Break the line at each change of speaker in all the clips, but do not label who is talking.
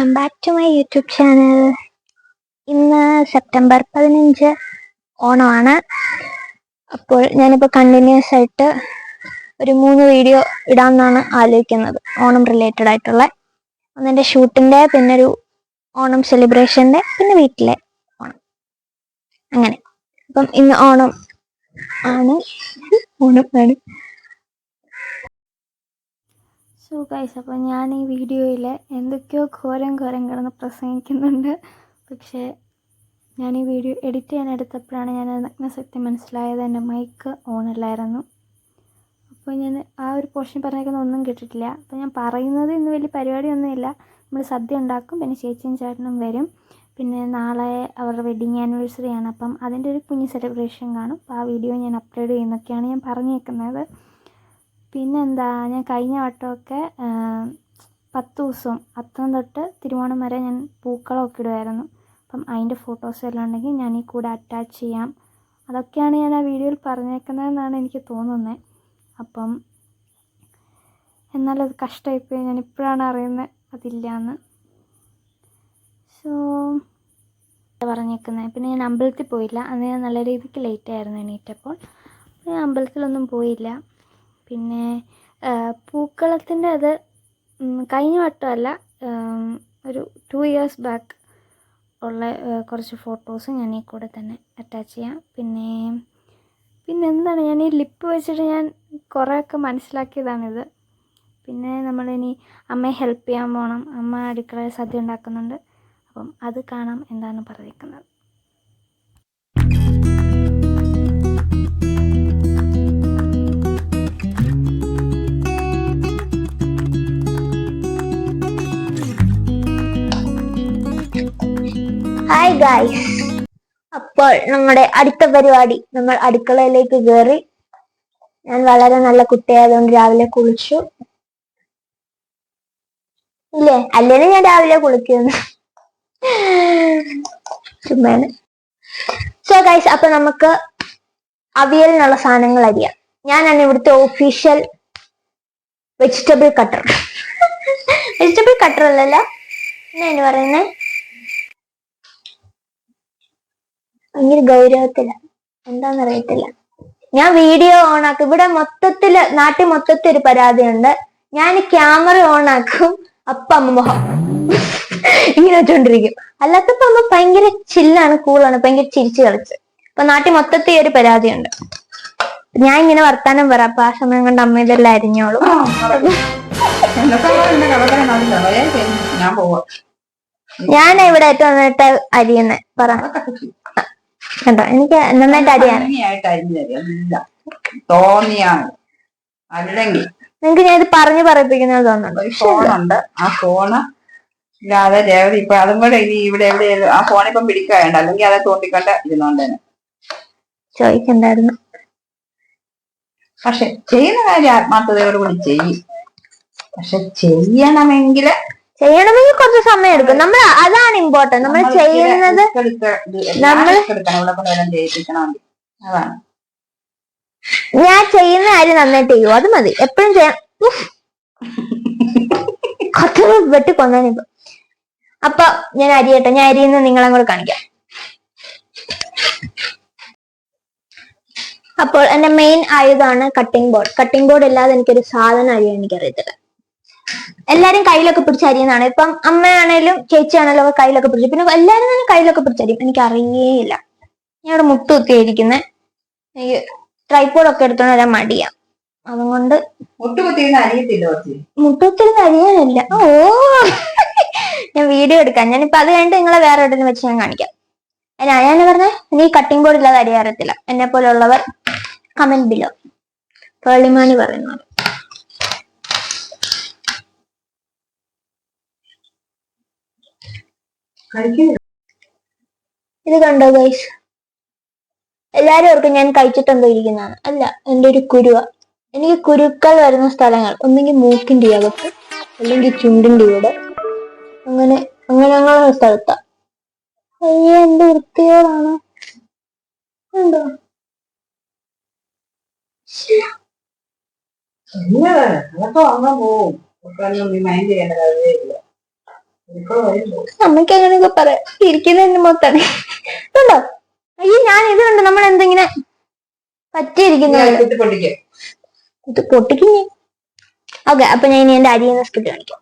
Welcome back to my YouTube channel. ഇന്ന് September 15 ഓണമാണ്. അപ്പോൾ ഞാനിപ്പോൾ കണ്ടിന്യൂസ് ആയിട്ട് ഒരു 3 വീഡിയോ ഇടാമെന്നാണ് ആലോചിക്കുന്നത്. ഓണം റിലേറ്റഡ് ആയിട്ടുള്ള ഒന്നെൻ്റെ ഷൂട്ടിൻ്റെ, പിന്നെ ഒരു ഓണം സെലിബ്രേഷൻ്റെ, പിന്നെ വീട്ടിലെ ഓണം, അങ്ങനെ. അപ്പം ഇന്ന് ഓണം ആണ്. സോ ഗൈസ്, അപ്പോൾ ഞാൻ ഈ വീഡിയോയിൽ എന്തൊക്കെയോ ഘോരം കിടന്ന് പ്രസംഗിക്കുന്നുണ്ട്. പക്ഷേ ഞാൻ ഈ വീഡിയോ എഡിറ്റ് ചെയ്യാൻ എടുത്തപ്പോഴാണ് ഞാൻ നഗ്നസത്യം മനസ്സിലായത്. എൻ്റെ മൈക്ക് ഓണല്ലായിരുന്നു. അപ്പോൾ ഞാൻ ആ ഒരു പോർഷൻ പറഞ്ഞേക്കുന്ന ഒന്നും കേട്ടിട്ടില്ല. അപ്പോൾ ഞാൻ പറയുന്നത് ഇന്ന് വലിയ പരിപാടിയൊന്നുമില്ല. നമ്മൾ സദ്യ ഉണ്ടാക്കും, പിന്നെ ചേച്ചിയും ചേട്ടനും വരും, പിന്നെ നാളെ അവരുടെ വെഡ്ഡിങ് ആനിവേഴ്സറി ആണ്. അപ്പം അതിൻ്റെ ഒരു കുഞ്ഞ് സെലിബ്രേഷൻ കാണും. അപ്പോൾ ആ വീഡിയോ ഞാൻ അപ്ലോഡ് ചെയ്യുന്നൊക്കെയാണ് ഞാൻ പറഞ്ഞേക്കുന്നത്. പിന്നെന്താ, ഞാൻ കഴിഞ്ഞ വട്ടമൊക്കെ 10 ദിവസവും അത്തം തൊട്ട് തിരുവോണം വരെ ഞാൻ പൂക്കളമൊക്കെ ഇടുമായിരുന്നു. അപ്പം അതിൻ്റെ ഫോട്ടോസ് എല്ലാം ഉണ്ടെങ്കിൽ ഞാൻ ഈ കൂടെ അറ്റാച്ച് ചെയ്യാം. അതൊക്കെയാണ് ഞാൻ ആ വീഡിയോയിൽ പറഞ്ഞേക്കുന്നതെന്നാണ് എനിക്ക് തോന്നുന്നത്. അപ്പം എന്നാലത് കഷ്ടമായിപ്പോയി, ഞാനിപ്പോഴാണ് അറിയുന്നത് അതില്ലയെന്ന്. സോ പറഞ്ഞേക്കുന്നത്. പിന്നെ ഞാൻ അമ്പലത്തിൽ പോയില്ല. അന്ന് ഞാൻ നല്ല രീതിക്ക് ലേറ്റായിരുന്നു എണീറ്റപ്പോൾ. ഞാൻ അമ്പലത്തിലൊന്നും പോയില്ല. പിന്നെ പൂക്കളത്തിൻ്റെ അത് കഴിഞ്ഞ വട്ടമല്ല, ഒരു 2 years ബാക്ക് ഉള്ള കുറച്ച് ഫോട്ടോസ് ഞാൻ ഈ കൂടെ തന്നെ അറ്റാച്ച് ചെയ്യാം. പിന്നെ എന്താണ്, ഞാൻ ഈ ലിപ്പ് വെച്ചിട്ട് ഞാൻ കുറേയൊക്കെ മനസ്സിലാക്കിയതാണിത്. പിന്നെ നമ്മളിനി അമ്മയെ ഹെൽപ്പ് ചെയ്യാൻ പോകണം. അമ്മ അടുക്കളയിൽ സദ്യ ഉണ്ടാക്കുന്നുണ്ട്. അപ്പം അത് കാണാം എന്താണ് പറഞ്ഞിരിക്കുന്നത്. ഹായ് ഗൈസ്, അപ്പോൾ നമ്മുടെ അടുത്ത പരിപാടി, നമ്മൾ അടുക്കളയിലേക്ക് കയറി. ഞാൻ വളരെ നല്ല കുട്ടിയായതുകൊണ്ട് രാവിലെ കുളിച്ചു. ഇല്ലേ, അല്ലെങ്കിൽ ഞാൻ രാവിലെ കുളിക്കുന്നു. ചുമ്മാണ്. സോ ഗൈസ്, അപ്പൊ നമുക്ക് അവിയലിനുള്ള സാധനങ്ങൾ അരിയാം. ഞാനാണ് ഇവിടുത്തെ official vegetable cutter. Vegetable cutter അല്ലല്ലോ, എന്നാ പറയുന്നത്, ഭയങ്കര ഗൗരവത്തില, എന്താന്നറിയത്തില്ല. ഞാൻ വീഡിയോ ഓൺ ആക്കും. ഇവിടെ മൊത്തത്തില് നാട്ടിൽ മൊത്തത്തിൽ ഒരു പരാതിയുണ്ട്. ഞാൻ ക്യാമറ ഓൺ ആക്കും, അപ്പൊ അമ്മ മുഖം ഇങ്ങനെ വെച്ചോണ്ടിരിക്കും. അല്ലാത്തപ്പോ അമ്മ ഭയങ്കര ചില്ലാണ്, കൂളാണ്, ഭയങ്കര ചിരിച്ചു കളിച്ച്. അപ്പൊ നാട്ടിൽ മൊത്തത്തിൽ ഒരു പരാതിയുണ്ട്. ഞാൻ ഇങ്ങനെ വർത്താനം പറ, അപ്പൊ ആ സമയം കൊണ്ട് അമ്മ ഇതെല്ലാം അരിഞ്ഞോളും. ഞാൻ ഇവിടെ ഏറ്റവും നന്നായിട്ട് അരിയുന്നേ പറ കണ്ടോ, എനിക്ക് നന്നായിട്ട് അരിയാണ്. നിങ്ങക്ക് ഞാൻ ഇത് പറഞ്ഞു പറയിപ്പിക്കുന്നത് തോന്നുന്നുണ്ട്.
ഫോണുണ്ട്, ആ ഫോണ് ഇല്ലാതെ രേവതി ഇപ്പൊ അതും കൂടെ ഇനി ഇവിടെ എവിടെയാലും ആ ഫോണിപ്പം പിടിക്കാനുണ്ട്, അല്ലെങ്കിൽ അതെ തോണ്ടിക്കൊണ്ട് ഇരുന്നോണ്ടേനെ
ചോദിക്കണ്ടായിരുന്നു.
പക്ഷെ ചെയ്യുന്ന കാര്യം ആത്മാർത്ഥതയോടുകൂടി ചെയ്യും. പക്ഷെ ചെയ്യണമെങ്കിൽ
കുറച്ച് സമയം എടുക്കും. നമ്മൾ അതാണ് ഇമ്പോർട്ടന്റ്. നമ്മൾ ചെയ്യുന്നത്
ചെയ്യിപ്പിക്കണമെങ്കിൽ അതാണ്.
ഞാൻ ചെയ്യുന്ന കാര്യം നന്നായിട്ട് ചെയ്യും, അത് മതി. എപ്പോഴും ചെയ്യാം. വെട്ടി കൊന്നിപ്പോ. അപ്പൊ ഞാൻ അരിയട്ടെ. ഞാൻ അരിയുന്നത് നിങ്ങളെ കൂടെ കാണിക്കാം. അപ്പോൾ എന്റെ മെയിൻ ആയുധമാണ് കട്ടിംഗ് ബോർഡ്. കട്ടിംഗ് ബോർഡ് ഇല്ലാതെ എനിക്കൊരു സാധനം അരിയാൻ എനിക്കറിയത്തില്ല. എല്ലാരും കയ്യിലൊക്കെ പിടിച്ച് അരിയുന്നതാണ്. ഇപ്പം അമ്മയാണേലും ചേച്ചിയാണേലും ഒക്കെ കയ്യിലൊക്കെ പിടിച്ചു. പിന്നെ എല്ലാരും തന്നെ കയ്യിലൊക്കെ പിടിച്ചരിയും. എനിക്ക് അറിയേയില്ല. ഞാൻ ഇവിടെ മുട്ടുകുത്തിയിരിക്കുന്നത്. എനിക്ക് ട്രൈപോഡൊക്കെ എടുത്തോണ്ട് വരാൻ മടിയാ. അതുകൊണ്ട് മുട്ടുകുത്തിരുന്ന് അരിയാനില്ല. ഓ, ഞാൻ വീഡിയോ എടുക്കാം. ഞാനിപ്പോ അത് കഴിഞ്ഞിട്ട് നിങ്ങളെ വേറെ എവിടെയും വെച്ച് ഞാൻ കാണിക്കാം. ഞാൻ പറഞ്ഞേ, നീ കട്ടിംഗ് ബോർഡ് ഇല്ലാതെ അരിയാറത്തില്ല. എന്നെ പോലുള്ളവർ കമന്റ് ബിലോ. പേളിമാണി പറയുന്നു. ഇത് കണ്ടോ ഗൈസ്? എല്ലാരും ഓർക്കും ഞാൻ കഴിച്ചിട്ടെന്തോ ഇരിക്കുന്നതാണ്. അല്ല, എൻ്റെ ഒരു കുരുവ. എനിക്ക് കുരുക്കൾ വരുന്ന സ്ഥലങ്ങൾ ഒന്നെങ്കിൽ മൂക്കിന്റെ അകത്ത്, അല്ലെങ്കിൽ ചുണ്ടിന്റെ ഇവിടെ, അങ്ങനെ അങ്ങനെ സ്ഥലത്താ. അയ്യേ, എന്ത് വൃത്തിയോടാണ്. ഉണ്ടോ?
അതൊക്കെ വന്നാ പോവും. മൈൻഡ് ചെയ്യേണ്ട കാര്യമില്ല.
അമ്മയ്ക്ക് അങ്ങനെയൊക്കെ പറയാം. ഇരിക്കുന്നതിന് മൊത്താണ് കണ്ടോ. അയ്യോ ഞാൻ ഇത് കണ്ടു, നമ്മൾ എന്തെങ്കിലും പറ്റിയിരിക്കുന്നത് ഇത് പൊട്ടിക്കുന്നേ. ഓക്കെ, അപ്പൊ ഞാൻ ഇനി എന്റെ അരിയുന്ന സ്കിറ്റ് കാണിക്കാം.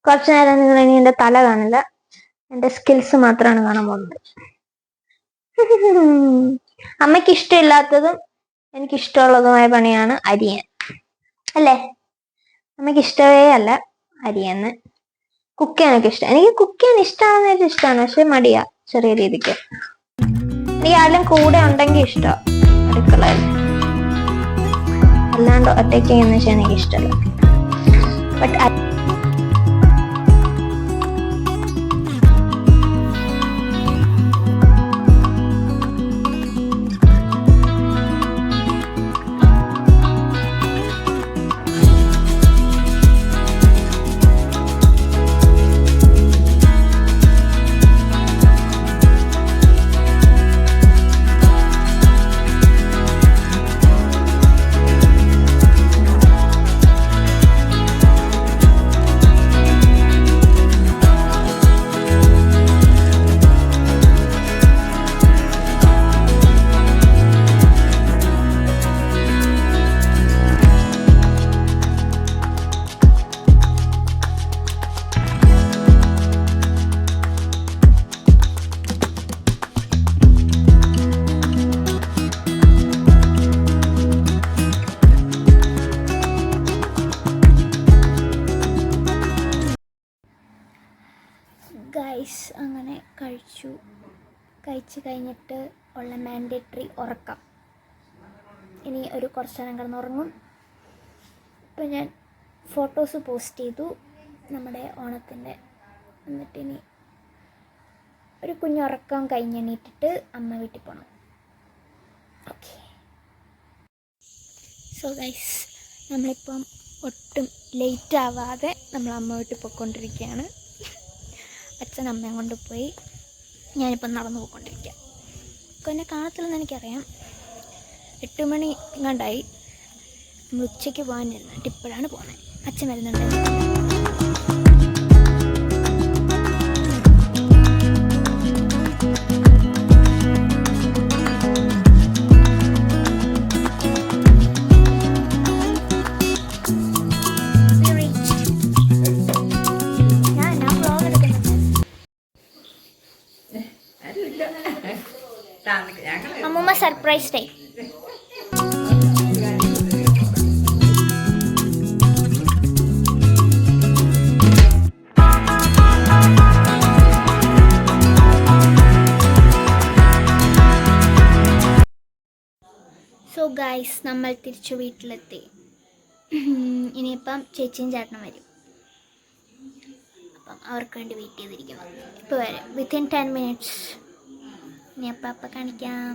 കുറച്ചു നേരം നിങ്ങൾ ഇനി എന്റെ തല കാണില്ല, എന്റെ സ്കിൽസ് മാത്രമാണ് കാണാൻ പോകുന്നത്. അമ്മയ്ക്ക് ഇഷ്ടമില്ലാത്തതും എനിക്ക് ഇഷ്ടമുള്ളതുമായ പണിയാണ് അരിയാൻ, അല്ലേ? അമ്മയ്ക്ക് ഇഷ്ടമേ അല്ല അരിയാന്ന്. കുക്ക് ചെയ്യാനൊക്കെ ഇഷ്ടം. എനിക്ക് കുക്ക് ചെയ്യാൻ ഇഷ്ടമാണെന്ന് ഇഷ്ടമാണ്, പക്ഷെ മടിയാ ചെറിയ രീതിക്ക്. എനിക്ക് ആരും കൂടെ ഉണ്ടെങ്കിൽ ഇഷ്ടമാണ് അടുക്കളയിൽ, അല്ലാണ്ട് ഒറ്റയ്ക്ക് എന്ന് വെച്ചാൽ എനിക്ക് ഇഷ്ടമല്ല. ബട്ട് ഗൈസ് അങ്ങനെ കഴിച്ച് കഴിഞ്ഞിട്ട് ഉള്ള മാൻഡേറ്ററി ഉറക്കം. ഇനി ഒരു കുറച്ച് നേരം കിടന്നുറങ്ങും. ഇപ്പം ഞാൻ ഫോട്ടോസ് പോസ്റ്റ് ചെയ്തു നമ്മുടെ ഓണത്തിൻ്റെ. എന്നിട്ട് ഇനി ഒരു കുഞ്ഞുറക്കം കഴിഞ്ഞെണീറ്റിട്ട് അമ്മ വീട്ടിൽ പോകണം. ഓക്കെ. സോ ഗൈസ്, നമ്മളിപ്പം ഒട്ടും ലേറ്റ് ആവാതെ നമ്മൾ അമ്മ വീട്ടിൽ പോയിക്കൊണ്ടിരിക്കുകയാണ്. അച്ഛൻ അമ്മയും കൊണ്ട് പോയി, ഞാനിപ്പം നടന്നു പോയിക്കൊണ്ടിരിക്കുക. എന്നെ കാണത്തില്ലെന്ന് എനിക്കറിയാം. 8 മണി എങ്ങാണ്ടായി. നമ്മൾ ഉച്ചയ്ക്ക് പോകാനിരുന്നിട്ട് ഇപ്പോഴാണ് പോകുന്നത്. അച്ഛൻ വരുന്നുണ്ട്. അമ്മൂമ്മ സർപ്രൈസ് ഡേ. സോ ഗൈസ്, നമ്മൾ തിരിച്ചു വീട്ടിലെത്തി. ഇനിയിപ്പം ചേച്ചിയും ചേട്ടനും വരും. അപ്പം അവർക്ക് വേണ്ടി വെയിറ്റ് ചെയ്തിരിക്കുന്നു. ഇപ്പോൾ വരും, വിത്തിൻ 10 minutes. ഇനി അപ്പം കാണിക്കാം.